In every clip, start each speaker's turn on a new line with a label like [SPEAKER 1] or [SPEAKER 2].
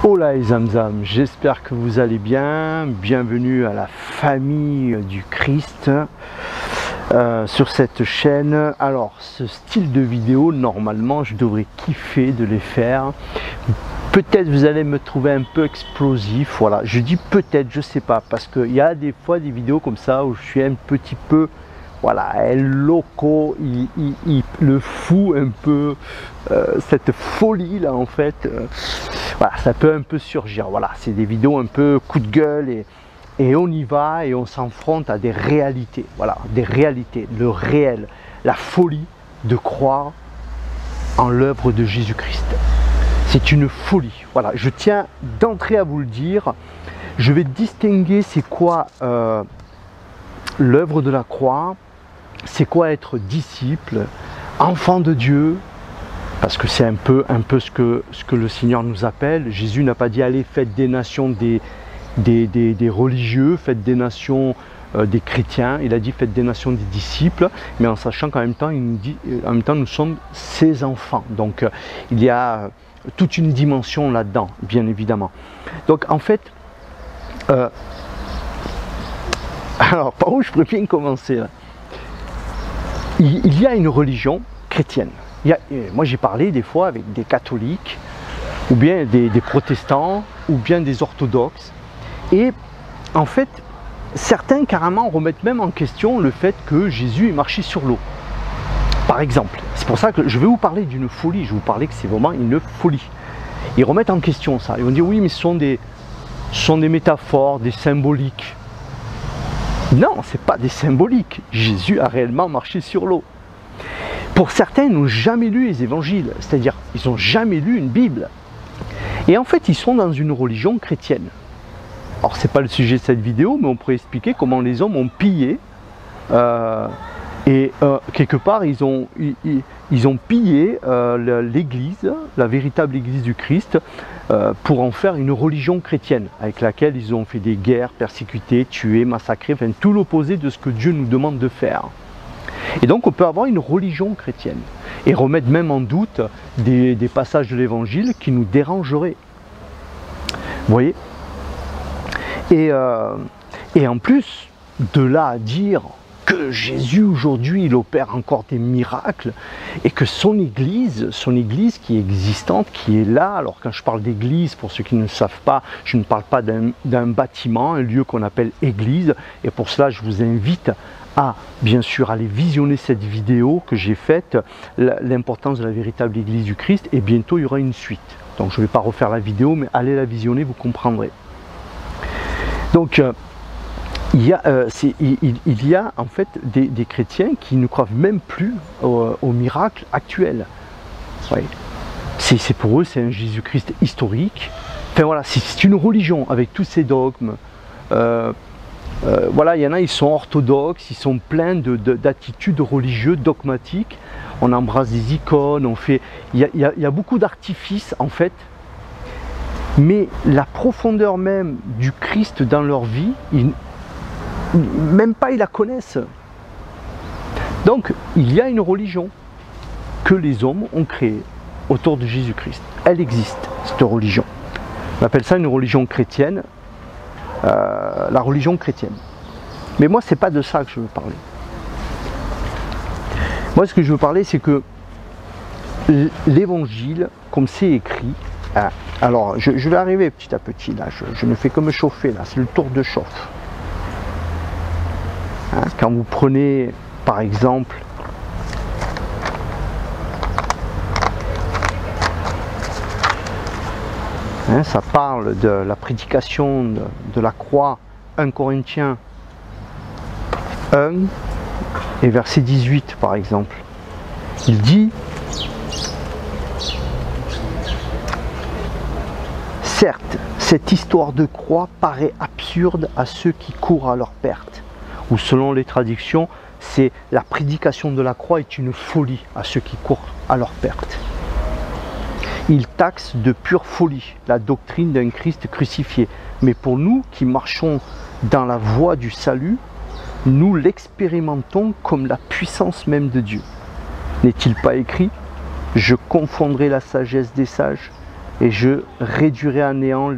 [SPEAKER 1] Hola les Zamzam, j'espère que vous allez bien. Bienvenue à la famille du Christ sur cette chaîne. Alors, ce style de vidéo, normalement, je devrais kiffer de les faire. Peut-être vous allez me trouver un peu explosif. Voilà, je dis peut-être, je sais pas, parce qu'il y a des fois des vidéos comme ça où je suis un petit peu, voilà, el loco, le fou un peu, cette folie là en fait. Voilà, ça peut un peu surgir. Voilà, c'est des vidéos un peu coup de gueule et on y va et on s'enfronte à des réalités. Voilà, des réalités, le réel, la folie de croire en l'œuvre de Jésus-Christ. C'est une folie. Voilà, je tiens d'entrée à vous le dire. Je vais distinguer c'est quoi l'œuvre de la croix, c'est quoi être disciple, enfant de Dieu. Parce que c'est un peu ce que le Seigneur nous appelle. Jésus n'a pas dit allez faites des nations des religieux, faites des nations des chrétiens. Il a dit faites des nations des disciples, mais en sachant qu'en même temps, il nous dit, en même temps nous sommes ses enfants. Donc il y a toute une dimension là-dedans, bien évidemment. Donc en fait, alors par où je pourrais bien commencer là? Il y a une religion chrétienne. Moi j'ai parlé des fois avec des catholiques, ou bien des protestants, ou bien des orthodoxes. Et en fait, certains carrément remettent même en question le fait que Jésus est marché sur l'eau. Par exemple, c'est pour ça que je vais vous parler d'une folie, je vais vous parler que c'est vraiment une folie. Ils remettent en question ça, ils vont dire oui mais ce sont des métaphores, des symboliques. Non, ce n'est pas des symboliques, Jésus a réellement marché sur l'eau. Pour certains, ils n'ont jamais lu les évangiles, c'est-à-dire ils n'ont jamais lu une Bible. Et en fait, ils sont dans une religion chrétienne. Alors, ce n'est pas le sujet de cette vidéo, mais on pourrait expliquer comment les hommes ont pillé. Quelque part, ils ont pillé l'église, la véritable église du Christ, pour en faire une religion chrétienne, avec laquelle ils ont fait des guerres, persécuté, tué, massacré, enfin tout l'opposé de ce que Dieu nous demande de faire. Et donc on peut avoir une religion chrétienne et remettre même en doute des passages de l'évangile qui nous dérangeraient. Vous voyez? Et en plus, de là à dire que Jésus aujourd'hui il opère encore des miracles et que son église qui est existante, qui est là, alors quand je parle d'église, pour ceux qui ne le savent pas, je ne parle pas d'un bâtiment, un lieu qu'on appelle église, et pour cela je vous invite à, bien sûr, aller visionner cette vidéo que j'ai faite, l'importance de la véritable Église du Christ, et bientôt il y aura une suite. Donc je ne vais pas refaire la vidéo, mais allez la visionner, vous comprendrez. Donc il y a en fait des chrétiens qui ne croient même plus au miracle actuel. Ouais. C'est pour eux, c'est un Jésus-Christ historique. Enfin voilà, c'est une religion avec tous ses dogmes. Voilà, il y en a, ils sont orthodoxes, ils sont pleins d'attitudes religieuses, dogmatiques. On embrasse des icônes, on fait... Il y a beaucoup d'artifices en fait. Mais la profondeur même du Christ dans leur vie, même pas ils la connaissent. Donc, il y a une religion que les hommes ont créée autour de Jésus-Christ. Elle existe, cette religion. On appelle ça une religion chrétienne. La religion chrétienne. Mais moi, c'est pas de ça que je veux parler. Moi, ce que je veux parler, c'est que l'évangile, comme c'est écrit, alors je vais arriver petit à petit, là, je ne fais que me chauffer, là, c'est le tour de chauffe. Hein, quand vous prenez, par exemple, ça parle de la prédication de la croix, 1 Corinthiens 1 et verset 18 par exemple. Il dit « Certes, cette histoire de croix paraît absurde à ceux qui courent à leur perte. » Ou selon les traductions, c'est la prédication de la croix est une folie à ceux qui courent à leur perte. Il taxe de pure folie la doctrine d'un Christ crucifié. Mais pour nous qui marchons dans la voie du salut, nous l'expérimentons comme la puissance même de Dieu. N'est-il pas écrit « Je confondrai la sagesse des sages et je réduirai à néant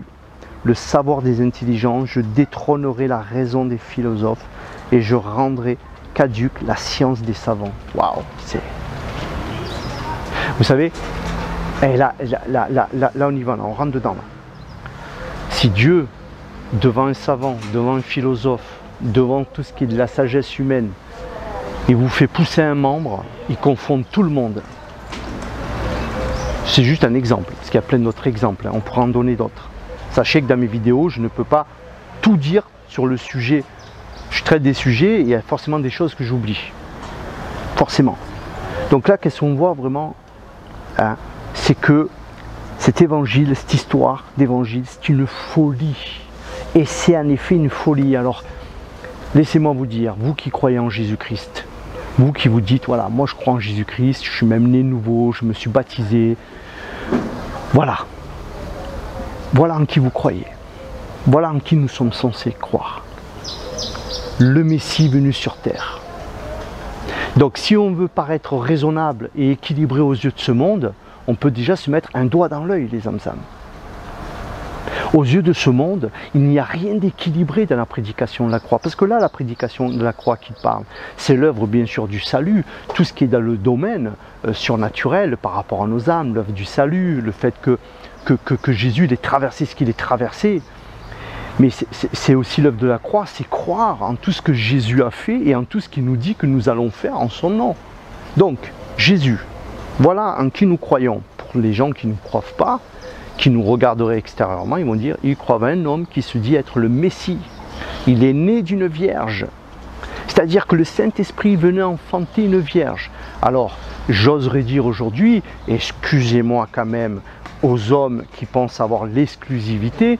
[SPEAKER 1] le savoir des intelligents, je détrônerai la raison des philosophes et je rendrai caduque la science des savants. Waouh, c'est... Vous savez, et là on y va, là, on rentre dedans. Là. Si Dieu, devant un savant, devant un philosophe, devant tout ce qui est de la sagesse humaine, il vous fait pousser un membre, il confond tout le monde. C'est juste un exemple, parce qu'il y a plein d'autres exemples, hein. On pourra en donner d'autres. Sachez que dans mes vidéos, je ne peux pas tout dire sur le sujet. Je traite des sujets et il y a forcément des choses que j'oublie. Forcément. Donc là, qu'est-ce qu'on voit vraiment, hein, c'est que cet évangile, cette histoire d'évangile, c'est une folie. Et c'est en effet une folie. Alors, laissez-moi vous dire, vous qui croyez en Jésus-Christ, vous qui vous dites, voilà, moi je crois en Jésus-Christ, je suis même né nouveau, je me suis baptisé. Voilà. Voilà en qui vous croyez. Voilà en qui nous sommes censés croire. Le Messie venu sur terre. Donc si on veut paraître raisonnable et équilibré aux yeux de ce monde, on peut déjà se mettre un doigt dans l'œil, les âmes. Aux yeux de ce monde, il n'y a rien d'équilibré dans la prédication de la croix. Parce que là, la prédication de la croix qui parle, c'est l'œuvre bien sûr du salut, tout ce qui est dans le domaine surnaturel par rapport à nos âmes, l'œuvre du salut, le fait que Jésus ait traversé ce qu'il est traversé. Mais c'est aussi l'œuvre de la croix, c'est croire en tout ce que Jésus a fait et en tout ce qu'il nous dit que nous allons faire en son nom. Donc, Jésus, voilà en qui nous croyons. Pour les gens qui ne croient pas, qui nous regarderaient extérieurement, ils vont dire, ils croient à un homme qui se dit être le Messie. Il est né d'une vierge. C'est-à-dire que le Saint-Esprit venait enfanter une vierge. Alors, j'oserais dire aujourd'hui, excusez-moi quand même aux hommes qui pensent avoir l'exclusivité,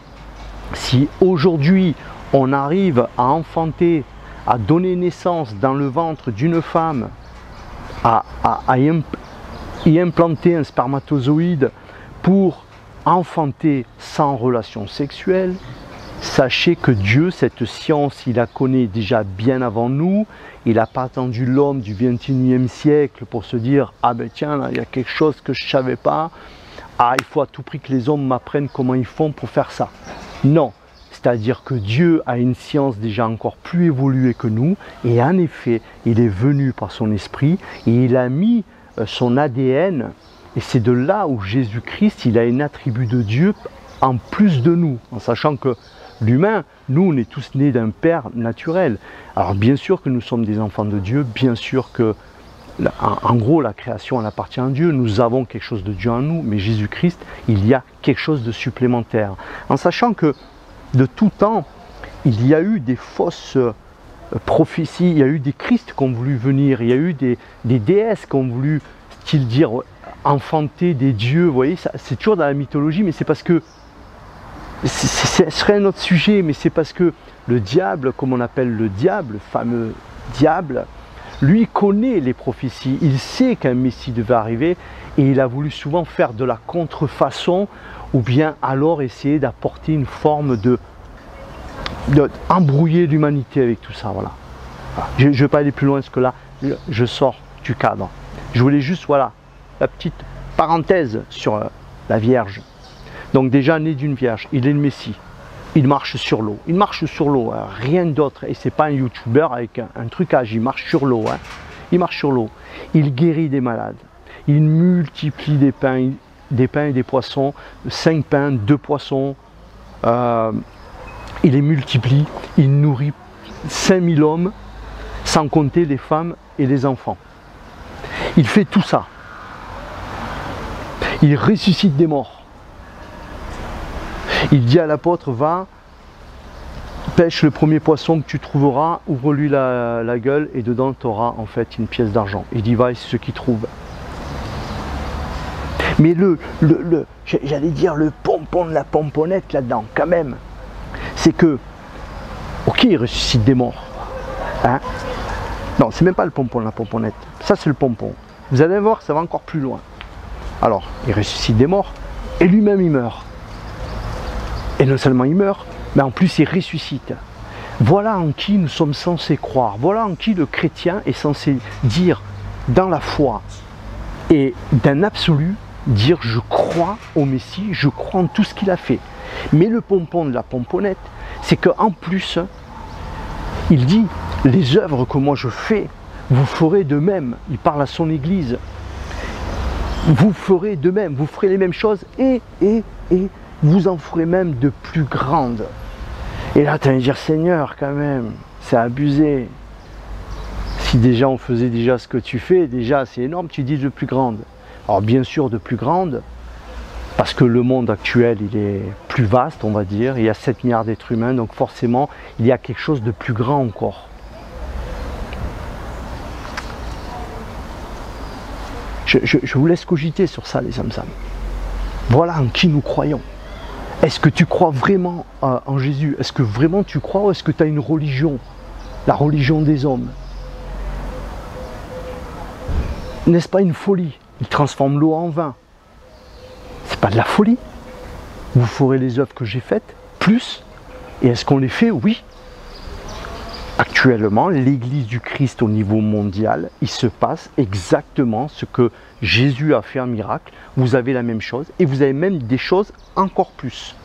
[SPEAKER 1] si aujourd'hui on arrive à enfanter, à donner naissance dans le ventre d'une femme, à y implanter un spermatozoïde pour enfanter sans relation sexuelle, sachez que Dieu, cette science, il la connaît déjà bien avant nous. Il n'a pas attendu l'homme du 21e siècle pour se dire « Ah ben tiens, là, il y a quelque chose que je ne savais pas. Ah, il faut à tout prix que les hommes m'apprennent comment ils font pour faire ça. » Non, c'est-à-dire que Dieu a une science déjà encore plus évoluée que nous. Et en effet, il est venu par son esprit et il a mis son ADN. Et c'est de là où Jésus-Christ, il a un attribut de Dieu en plus de nous, en sachant que l'humain, nous, on est tous nés d'un père naturel. Alors bien sûr que nous sommes des enfants de Dieu, bien sûr que, en gros, la création, elle appartient à Dieu, nous avons quelque chose de Dieu en nous, mais Jésus-Christ, il y a quelque chose de supplémentaire. En sachant que, de tout temps, il y a eu des fausses prophéties, il y a eu des Christ qui ont voulu venir, il y a eu des déesses qui ont voulu, style dire, enfanter des dieux, vous voyez, c'est toujours dans la mythologie, mais c'est parce que, ce serait un autre sujet, mais c'est parce que le diable, comme on appelle le diable, le fameux diable, lui connaît les prophéties, il sait qu'un Messie devait arriver, et il a voulu souvent faire de la contrefaçon, ou bien alors essayer d'apporter une forme de embrouiller l'humanité avec tout ça, voilà. Je ne vais pas aller plus loin, parce que là, je sors du cadre. Je voulais juste, voilà, la petite parenthèse sur la Vierge. Donc déjà né d'une Vierge, il est le Messie. Il marche sur l'eau. Il marche sur l'eau, hein, rien d'autre. Et c'est pas un youtubeur avec un trucage, il marche sur l'eau. Hein. Il marche sur l'eau. Il guérit des malades. Il multiplie des pains et des poissons. 5 pains, 2 poissons. Il les multiplie. Il nourrit 5000 hommes, sans compter les femmes et les enfants. Il fait tout ça. Il ressuscite des morts. Il dit à l'apôtre, va, pêche le premier poisson que tu trouveras, ouvre-lui la gueule et dedans tu auras en fait une pièce d'argent. Il dit, va, et c'est ce qu'il trouve. Mais j'allais dire le pompon de la pomponnette là-dedans, quand même, c'est que, ok, il ressuscite des morts. Hein? Non, c'est même pas le pompon de la pomponnette. Ça, c'est le pompon. Vous allez voir, ça va encore plus loin. Alors, il ressuscite des morts et lui-même il meurt. Et non seulement il meurt, mais en plus il ressuscite. Voilà en qui nous sommes censés croire. Voilà en qui le chrétien est censé dire dans la foi et d'un absolu dire je crois au Messie, je crois en tout ce qu'il a fait. Mais le pompon de la pomponnette, c'est qu'en plus, il dit les œuvres que moi je fais, vous ferez de même. Il parle à son Église. Vous ferez de même, vous ferez les mêmes choses et vous en ferez même de plus grandes. Et là, tu vas me dire, Seigneur, quand même, c'est abusé. Si déjà on faisait déjà ce que tu fais, déjà c'est énorme, tu dis de plus grande. Alors bien sûr de plus grande, parce que le monde actuel il est plus vaste, on va dire, il y a 7 milliards d'êtres humains, donc forcément il y a quelque chose de plus grand encore. Je vous laisse cogiter sur ça les Zamzam. Voilà en qui nous croyons. Est-ce que tu crois vraiment en Jésus? Est-ce que vraiment tu crois ou est-ce que tu as une religion? La religion des hommes. N'est-ce pas une folie? Il transforme l'eau en vin. C'est pas de la folie? Vous ferez les œuvres que j'ai faites, plus. Et est-ce qu'on les fait? Oui. Actuellement, l'Église du Christ au niveau mondial, il se passe exactement ce que Jésus a fait un miracle. Vous avez la même chose et vous avez même des choses encore plus.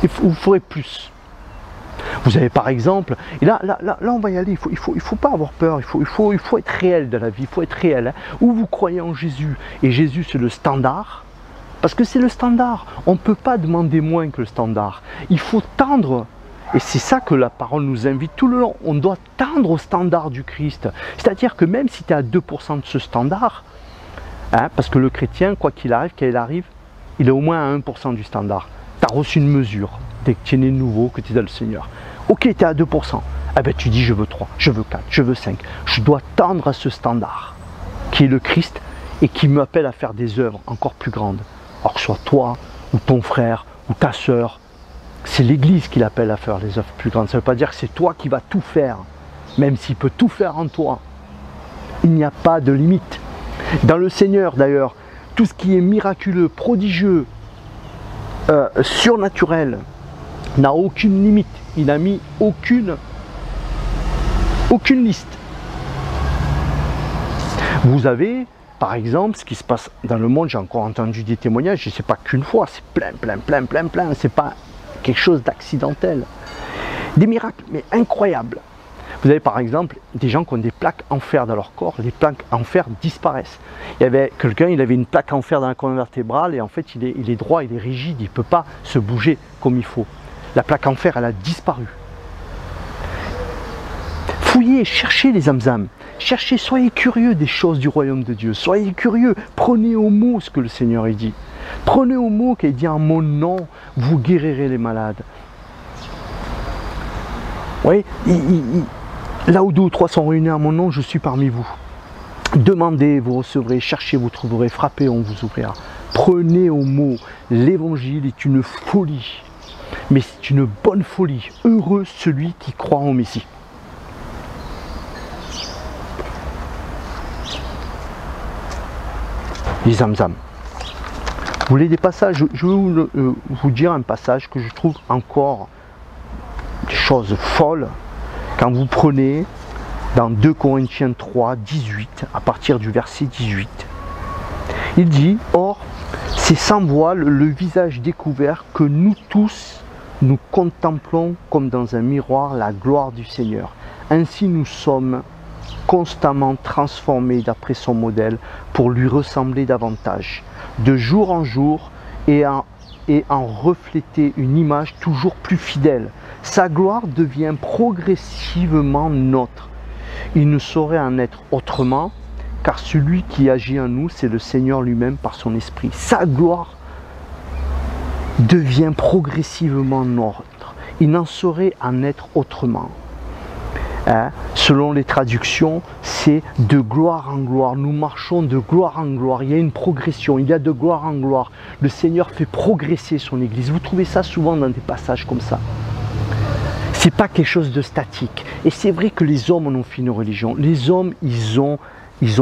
[SPEAKER 1] Et vous ferez plus. Vous avez par exemple, et là on va y aller, il faut pas avoir peur, il faut être réel dans la vie, il faut être réel. Hein. Ou vous croyez en Jésus, et Jésus c'est le standard, parce que c'est le standard. On ne peut pas demander moins que le standard. Il faut tendre, et c'est ça que la parole nous invite tout le long, on doit tendre au standard du Christ. C'est-à-dire que même si tu es à 2% de ce standard, hein, parce que le chrétien, quoi qu'il arrive, il est au moins à 1% du standard. Tu as reçu une mesure, dès que tu es né de nouveau, que tu es dans le Seigneur. Ok, tu es à 2%. Eh ben, tu dis je veux 3, je veux 4, je veux 5. Je dois tendre à ce standard, qui est le Christ, et qui m'appelle à faire des œuvres encore plus grandes. Alors que ce soit toi, ou ton frère, ou ta sœur, c'est l'Église qui l'appelle à faire les œuvres plus grandes. Ça ne veut pas dire que c'est toi qui vas tout faire, même s'il peut tout faire en toi. Il n'y a pas de limite. Dans le Seigneur d'ailleurs, tout ce qui est miraculeux, prodigieux, surnaturel, n'a aucune limite. Il n'a mis aucune liste. Vous avez, par exemple, ce qui se passe dans le monde, j'ai encore entendu des témoignages, et c'est pas qu'une fois, c'est plein, c'est pas quelque chose d'accidentel. Des miracles, mais incroyables. Vous avez par exemple des gens qui ont des plaques en fer dans leur corps, les plaques en fer disparaissent. Il y avait quelqu'un, il avait une plaque en fer dans la colonne vertébrale, et en fait il est droit, il est rigide, il ne peut pas se bouger comme il faut. La plaque en fer, elle a disparu. Fouillez, cherchez les Zamzam. Cherchez, soyez curieux des choses du royaume de Dieu. Soyez curieux. Prenez au mot ce que le Seigneur a dit. Prenez au mot qu'il dit en mon nom, vous guérirez les malades. Oui, là où 2 ou 3 sont réunis en mon nom, je suis parmi vous. Demandez, vous recevrez. Cherchez, vous trouverez. Frappez, on vous ouvrira. Prenez au mot. L'évangile est une folie. Mais c'est une bonne folie. Heureux celui qui croit au Messie. Les Zamzam. Vous voulez des passages? Je vais vous dire un passage que je trouve encore des choses folles. Quand vous prenez dans 2 Corinthiens 3, 18, à partir du verset 18, il dit, or, c'est sans voile le visage découvert que nous tous, nous contemplons comme dans un miroir la gloire du Seigneur. Ainsi nous sommes constamment transformés d'après son modèle pour lui ressembler davantage, de jour en jour et en refléter une image toujours plus fidèle. Sa gloire devient progressivement nôtre. Il ne saurait en être autrement, car celui qui agit en nous, c'est le Seigneur lui-même par son esprit. Sa gloire devient progressivement nôtre. Il n'en saurait en être autrement. Hein? Selon les traductions, c'est de gloire en gloire. Nous marchons de gloire en gloire. Il y a une progression, il y a de gloire en gloire. Le Seigneur fait progresser son Église. Vous trouvez ça souvent dans des passages comme ça. C'est pas quelque chose de statique. Et c'est vrai que les hommes en ont fait une religion. Les hommes, ils ont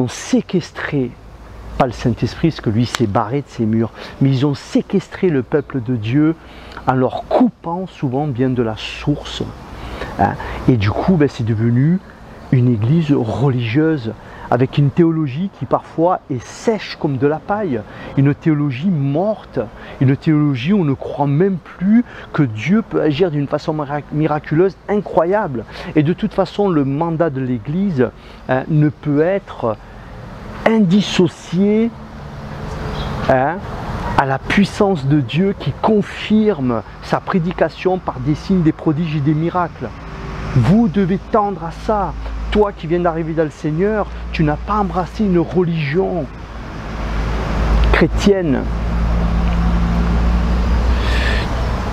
[SPEAKER 1] séquestré, pas le Saint-Esprit, parce que lui s'est barré de ses murs, mais ils ont séquestré le peuple de Dieu en leur coupant souvent bien de la source. Hein. Et du coup, c'est devenu une église religieuse avec une théologie qui parfois est sèche comme de la paille, une théologie morte, une théologie où on ne croit même plus que Dieu peut agir d'une façon miraculeuse, incroyable. Et de toute façon, le mandat de l'Église ne peut être indissocié à la puissance de Dieu qui confirme sa prédication par des signes, des prodiges et des miracles. Vous devez tendre à ça. Toi qui viens d'arriver dans le Seigneur, tu n'as pas embrassé une religion chrétienne.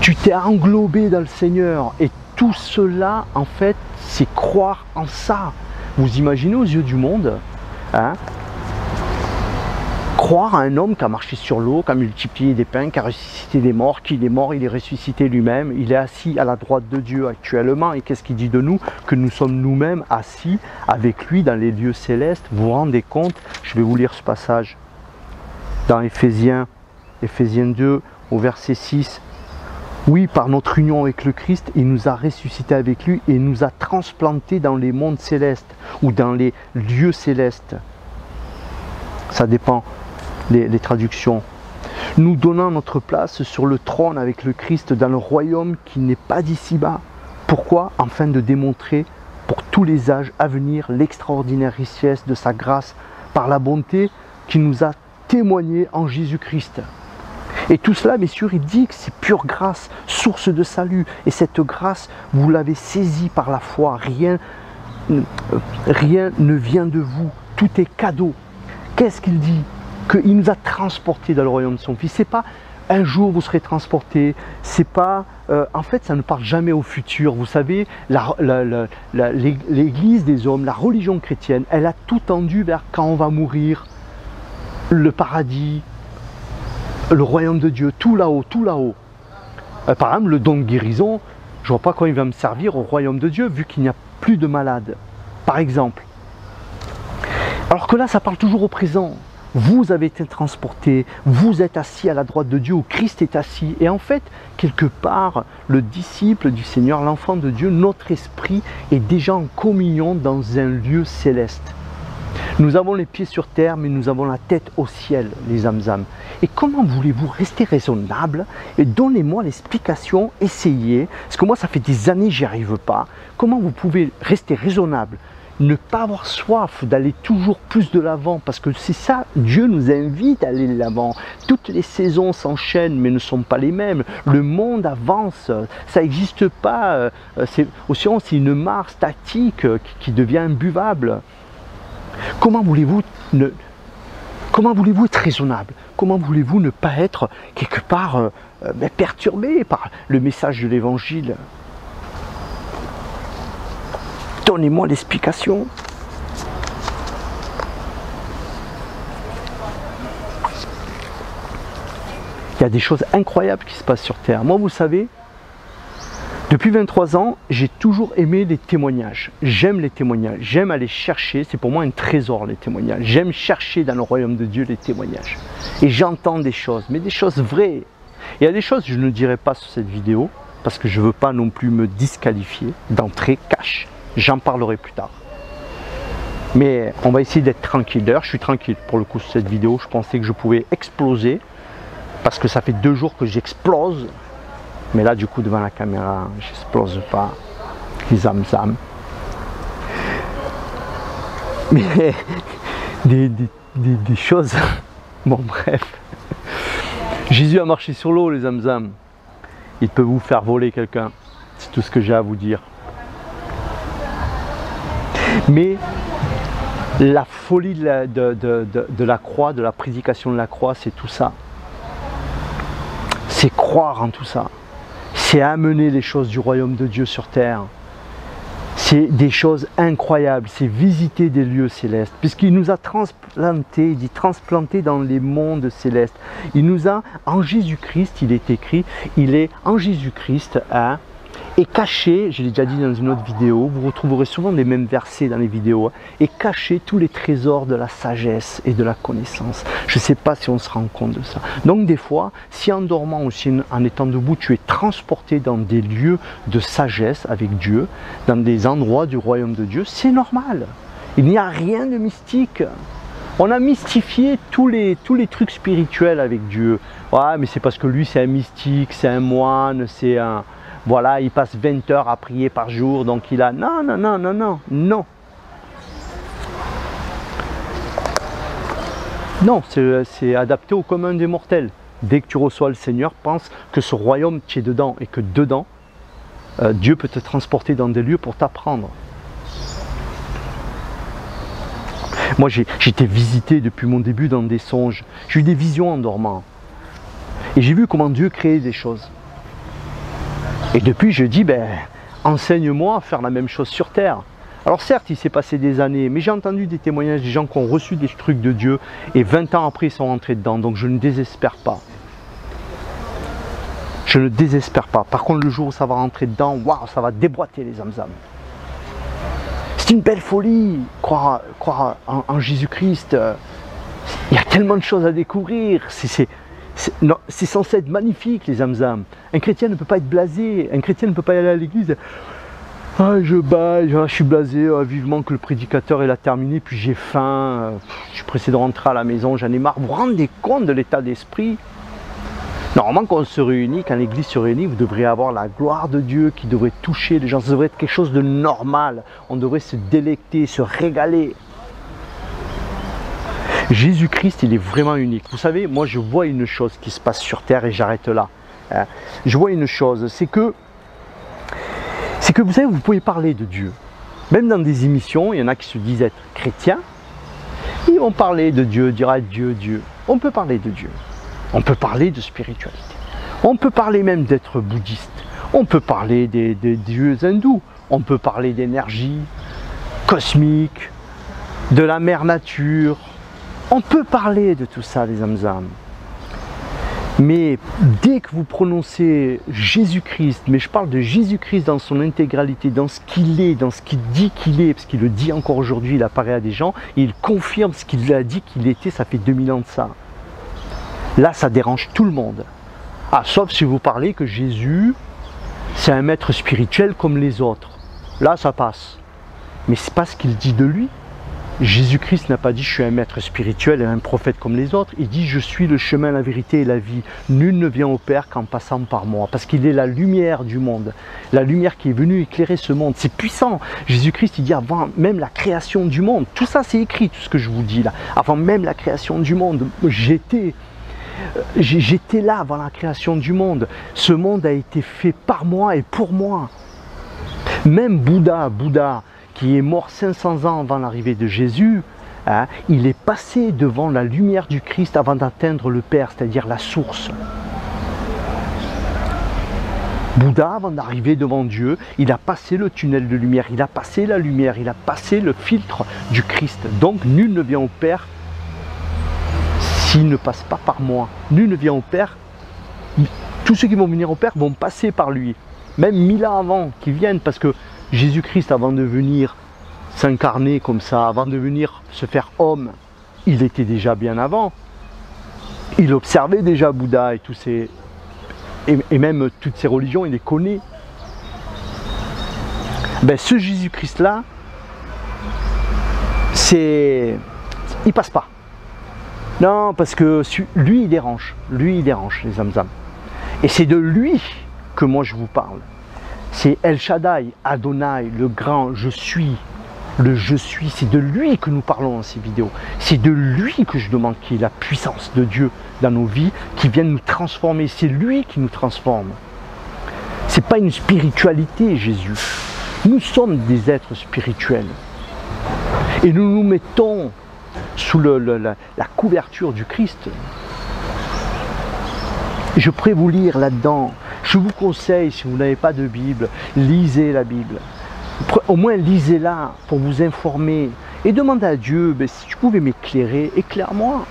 [SPEAKER 1] Tu t'es englobé dans le Seigneur et tout cela, en fait, c'est croire en ça. Vous imaginez aux yeux du monde, croire à un homme qui a marché sur l'eau, qui a multiplié des pains, qui a ressuscité des morts, qu'il est mort, il est ressuscité lui-même, il est assis à la droite de Dieu actuellement. Et qu'est-ce qu'il dit de nous? Que nous sommes nous-mêmes assis avec lui dans les lieux célestes. Vous vous rendez compte? Je vais vous lire ce passage dans Éphésiens 2 au verset 6. Oui, par notre union avec le Christ, il nous a ressuscités avec lui et nous a transplantés dans les mondes célestes ou dans les lieux célestes. Ça dépend les traductions. Nous donnant notre place sur le trône avec le Christ dans le royaume qui n'est pas d'ici-bas. Pourquoi? Afin de démontrer pour tous les âges à venir l'extraordinaire richesse de sa grâce par la bonté qui nous a témoigné en Jésus-Christ. Et tout cela, messieurs, il dit que c'est pure grâce, source de salut. Et cette grâce, vous l'avez saisie par la foi. Rien ne vient de vous. Tout est cadeau. Qu'est-ce qu'il dit? Qu'il nous a transportés dans le royaume de son Fils. C'est pas un jour vous serez transportés. C'est pas. En fait, ça ne parle jamais au futur. Vous savez, l'Église des hommes, la religion chrétienne, elle a tout tendu vers quand on va mourir, le paradis, le royaume de Dieu, tout là-haut, tout là-haut. Par exemple, le don de guérison, je ne vois pas quand il va me servir au royaume de Dieu, vu qu'il n'y a plus de malades, par exemple. Alors que là, ça parle toujours au présent. Vous avez été transportés, vous êtes assis à la droite de Dieu, où Christ est assis. Et en fait, quelque part, le disciple du Seigneur, l'enfant de Dieu, notre esprit est déjà en communion dans un lieu céleste. Nous avons les pieds sur terre, mais nous avons la tête au ciel, les âmes. Et comment voulez-vous rester raisonnable? Et donnez-moi l'explication, essayez. Parce que moi, ça fait des années que j'y arrive pas. Comment vous pouvez rester raisonnable? Ne pas avoir soif d'aller toujours plus de l'avant, parce que c'est ça, Dieu nous invite à aller de l'avant. Toutes les saisons s'enchaînent, mais ne sont pas les mêmes. Le monde avance, ça n'existe pas. Océan, c'est une mare statique qui devient imbuvable. Comment voulez-vous être raisonnable? Comment voulez-vous ne pas être quelque part perturbé par le message de l'Évangile? Donnez-moi l'explication. Il y a des choses incroyables qui se passent sur Terre. Moi, vous savez, depuis 23 ans, j'ai toujours aimé les témoignages. J'aime les témoignages. J'aime aller chercher. C'est pour moi un trésor, les témoignages. J'aime chercher dans le royaume de Dieu les témoignages. Et j'entends des choses, mais des choses vraies. Il y a des choses que je ne dirai pas sur cette vidéo, parce que je ne veux pas non plus me disqualifier d'entrée cash. J'en parlerai plus tard. Mais on va essayer d'être tranquille. D'ailleurs, je suis tranquille pour le coup sur cette vidéo. Je pensais que je pouvais exploser, parce que ça fait 2 jours que j'explose. Mais là, du coup, devant la caméra, j'explose pas. Les âmes. Mais des choses. Bon, bref. Jésus a marché sur l'eau, les âmes. Il peut vous faire voler quelqu'un. C'est tout ce que j'ai à vous dire. Mais la folie de la croix, de la prédication de la croix, c'est tout ça. C'est croire en tout ça. C'est amener les choses du royaume de Dieu sur terre. C'est des choses incroyables, c'est visiter des lieux célestes. Puisqu'il nous a transplantés, il dit transplantés dans les mondes célestes. Il nous a, en Jésus-Christ, il est écrit, il est en Jésus-Christ, et caché, je l'ai déjà dit dans une autre vidéo, vous retrouverez souvent les mêmes versets dans les vidéos, et caché tous les trésors de la sagesse et de la connaissance. Je ne sais pas si on se rend compte de ça. Donc des fois, si en dormant ou si en étant debout, tu es transporté dans des lieux de sagesse avec Dieu, dans des endroits du royaume de Dieu, c'est normal. Il n'y a rien de mystique. On a mystifié tous les trucs spirituels avec Dieu. Ouais, mais c'est parce que lui c'est un mystique, c'est un moine, c'est un... Voilà, il passe 20 heures à prier par jour, donc il a... Non, non, non, non, non, non. Non, c'est adapté au commun des mortels. Dès que tu reçois le Seigneur, pense que ce royaume, tu es dedans et que dedans, Dieu peut te transporter dans des lieux pour t'apprendre. Moi, j'ai été visité depuis mon début dans des songes. J'ai eu des visions en dormant. Et j'ai vu comment Dieu créait des choses. Et depuis, je dis, ben, enseigne-moi à faire la même chose sur terre. Alors certes, il s'est passé des années, mais j'ai entendu des témoignages des gens qui ont reçu des trucs de Dieu et 20 ans après, ils sont rentrés dedans. Donc je ne désespère pas. Je ne désespère pas. Par contre, le jour où ça va rentrer dedans, waouh, ça va déboîter les zamzams. C'est une belle folie, croire en Jésus-Christ. Il y a tellement de choses à découvrir. C'est censé être magnifique, les zamzams. Un chrétien ne peut pas être blasé. Un chrétien ne peut pas aller à l'église. Ah, je baille, je suis blasé, vivement que le prédicateur ait terminé, puis j'ai faim, je suis pressé de rentrer à la maison, j'en ai marre. Vous vous rendez compte de l'état d'esprit? Normalement, quand on se réunit, quand l'église se réunit, vous devriez avoir la gloire de Dieu qui devrait toucher les gens, ça devrait être quelque chose de normal. On devrait se délecter, se régaler. Jésus-Christ, il est vraiment unique. Vous savez, moi je vois une chose qui se passe sur terre et j'arrête là. Je vois une chose, c'est que vous savez, vous pouvez parler de Dieu. Même dans des émissions, il y en a qui se disent être chrétiens. Ils vont parler de Dieu, dire à Dieu, Dieu. On peut parler de Dieu. On peut parler de spiritualité. On peut parler même d'être bouddhiste. On peut parler des dieux hindous. On peut parler d'énergie cosmique, de la mère nature. On peut parler de tout ça, les zamzams. Mais dès que vous prononcez Jésus-Christ, mais je parle de Jésus-Christ dans son intégralité, dans ce qu'il est, dans ce qu'il dit qu'il est, parce qu'il le dit encore aujourd'hui, il apparaît à des gens, et il confirme ce qu'il a dit qu'il était, ça fait 2000 ans de ça. Là, ça dérange tout le monde. Ah, sauf si vous parlez que Jésus, c'est un maître spirituel comme les autres. Là, ça passe. Mais c'est pas ce qu'il dit de lui. Jésus-Christ n'a pas dit « je suis un maître spirituel et un prophète comme les autres ». Il dit « je suis le chemin, la vérité et la vie. Nul ne vient au Père qu'en passant par moi ». Parce qu'il est la lumière du monde. La lumière qui est venue éclairer ce monde. C'est puissant. Jésus-Christ, il dit avant même la création du monde. Tout ça, c'est écrit, tout ce que je vous dis là. Avant même la création du monde, j'étais là avant la création du monde. Ce monde a été fait par moi et pour moi. Même Bouddha, qui est mort 500 ans avant l'arrivée de Jésus, hein, il est passé devant la lumière du Christ avant d'atteindre le Père, c'est-à-dire la source. Bouddha, avant d'arriver devant Dieu, il a passé le tunnel de lumière, il a passé la lumière, il a passé le filtre du Christ. Donc nul ne vient au Père s'il ne passe pas par moi. Nul ne vient au Père, tous ceux qui vont venir au Père vont passer par lui. Même 1000 ans avant qu'ils viennent, parce que Jésus-Christ, avant de venir s'incarner comme ça, avant de venir se faire homme, il était déjà bien avant. Il observait déjà Bouddha et tous ces... Et même toutes ces religions, il les connaît. Ben, ce Jésus-Christ-là, il passe pas. Non, parce que lui, il dérange. Lui, il dérange, les zamzams. Et c'est de lui que moi, je vous parle. C'est El Shaddai, Adonai, le grand je suis, le je suis. C'est de lui que nous parlons dans ces vidéos. C'est de lui que je demande qu'il y ait la puissance de Dieu dans nos vies, qui vienne nous transformer. C'est lui qui nous transforme. Ce n'est pas une spiritualité, Jésus. Nous sommes des êtres spirituels. Et nous nous mettons sous la couverture du Christ. Je pourrais vous lire là-dedans. Je vous conseille, si vous n'avez pas de Bible, lisez la Bible. Au moins lisez-la pour vous informer. Et demandez à Dieu, ben, si tu pouvais m'éclairer, éclaire-moi.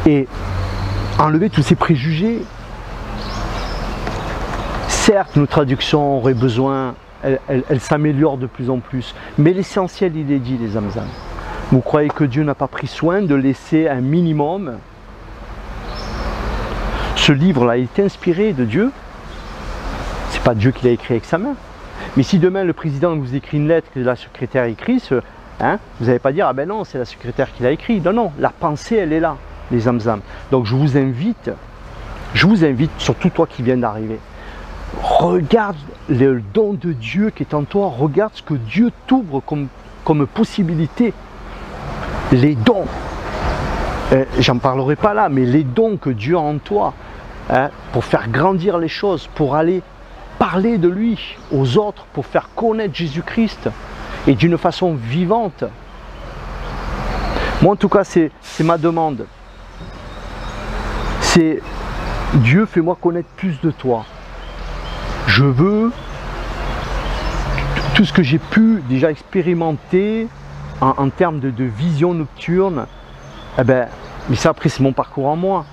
[SPEAKER 1] Et enlever tous ces préjugés. Certes, nos traductions auraient besoin, elles s'améliorent de plus en plus. Mais l'essentiel, il est dit, les zamzams. Vous croyez que Dieu n'a pas pris soin de laisser un minimum? Ce livre-là est inspiré de Dieu. C'est pas Dieu qui l'a écrit avec sa main. Mais si demain le président vous écrit une lettre que la secrétaire écrit, hein, vous n'allez pas dire ah ben non, c'est la secrétaire qui l'a écrit. Non, non, la pensée elle est là, les zamzam. Donc je vous invite, surtout toi qui viens d'arriver, regarde le don de Dieu qui est en toi, regarde ce que Dieu t'ouvre comme possibilité. Les dons, j'en parlerai pas là, mais les dons que Dieu a en toi, hein, pour faire grandir les choses, pour aller parler de lui aux autres, pour faire connaître Jésus-Christ et d'une façon vivante. Moi en tout cas c'est ma demande. C'est Dieu, fais-moi connaître plus de toi. Je veux tout ce que j'ai pu déjà expérimenter en termes de vision nocturne, eh ben, mais ça après c'est mon parcours en moi.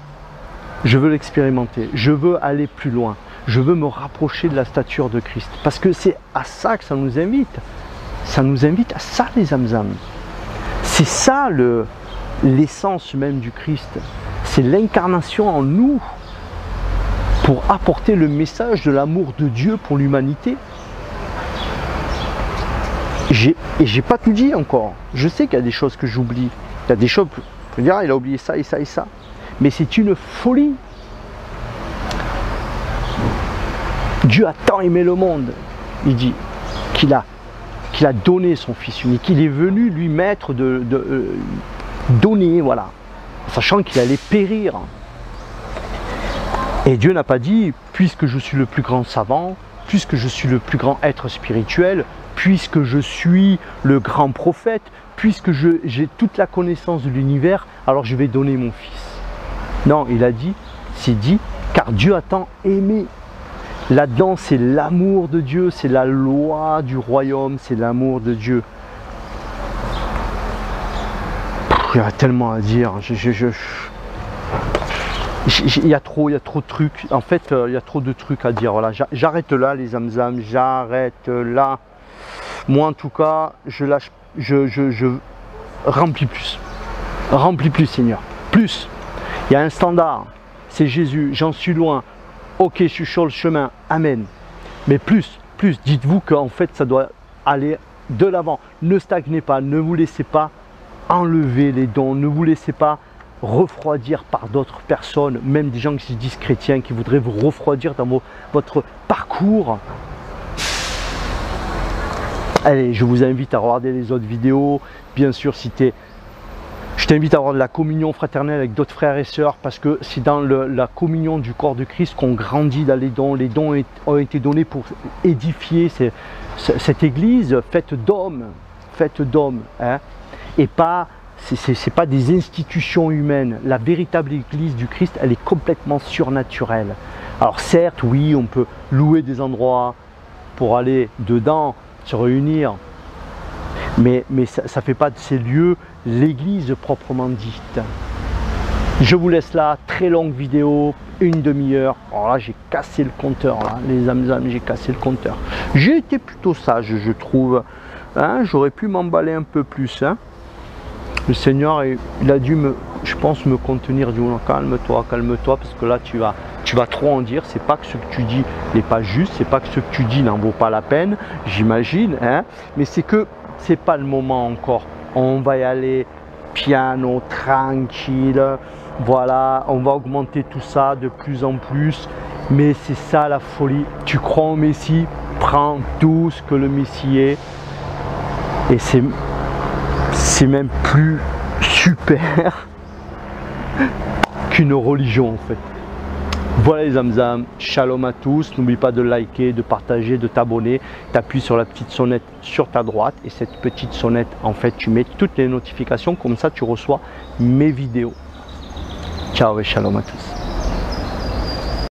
[SPEAKER 1] Je veux l'expérimenter, je veux aller plus loin, je veux me rapprocher de la stature de Christ. Parce que c'est à ça que ça nous invite. Ça nous invite à ça les zamzam. C'est ça l'essence même du Christ. C'est l'incarnation en nous pour apporter le message de l'amour de Dieu pour l'humanité. Et j'ai pas tout dit encore. Je sais qu'il y a des choses que j'oublie. Il y a des choses, je peux dire, il a oublié ça et ça et ça. Mais c'est une folie. Dieu a tant aimé le monde, il dit, qu'il a donné son Fils unique, qu'il est venu lui mettre donner, voilà, sachant qu'il allait périr. Et Dieu n'a pas dit, puisque je suis le plus grand savant, puisque je suis le plus grand être spirituel, puisque je suis le grand prophète, puisque j'ai toute la connaissance de l'univers, alors je vais donner mon Fils. Non, il a dit, c'est dit, car Dieu a tant aimé. Là-dedans, c'est l'amour de Dieu, c'est la loi du royaume, c'est l'amour de Dieu. Il y a tellement à dire. Il y a trop de trucs. En fait, il y a trop de trucs à dire. Voilà, j'arrête là, les zamzam, j'arrête là. Moi, en tout cas, je remplis plus. Remplis plus, Seigneur. Plus. Il y a un standard. C'est Jésus. J'en suis loin. Ok, je suis sur le chemin. Amen. Mais plus. Dites-vous qu'en fait, ça doit aller de l'avant. Ne stagnez pas. Ne vous laissez pas enlever les dons. Ne vous laissez pas refroidir par d'autres personnes, même des gens qui se disent chrétiens, qui voudraient vous refroidir dans votre parcours. Allez, je vous invite à regarder les autres vidéos. Bien sûr, je t'invite à avoir de la communion fraternelle avec d'autres frères et sœurs, parce que c'est dans la communion du corps de Christ qu'on grandit dans les dons. Les dons ont été donnés pour édifier cette église faite d'hommes, hein, et pas... C'est pas des institutions humaines. La véritable église du Christ, elle est complètement surnaturelle. Alors certes, oui, on peut louer des endroits pour aller dedans, se réunir, mais ça ne fait pas de ces lieux l'église proprement dite. Je vous laisse là, très longue vidéo, une demi-heure. Alors là, j'ai cassé le compteur, là. Les zamzam, j'ai cassé le compteur. J'ai été plutôt sage, je trouve. Hein, j'aurais pu m'emballer un peu plus, hein. Le Seigneur, il a dû, je pense, me contenir, du calme-toi, parce que là, tu vas trop en dire. C'est pas que ce que tu dis n'est pas juste, c'est pas que ce que tu dis n'en vaut pas la peine, j'imagine, hein, mais c'est que c'est pas le moment encore. On va y aller piano, tranquille, voilà, on va augmenter tout ça de plus en plus, mais c'est ça la folie. Tu crois au Messie, prends tout ce que le Messie est, et c'est même plus super qu'une religion en fait. Voilà les zamzam, shalom à tous, n'oublie pas de liker, de partager, de t'abonner, t'appuies sur la petite sonnette sur ta droite, et cette petite sonnette, en fait, tu mets toutes les notifications, comme ça tu reçois mes vidéos. Ciao et shalom à tous.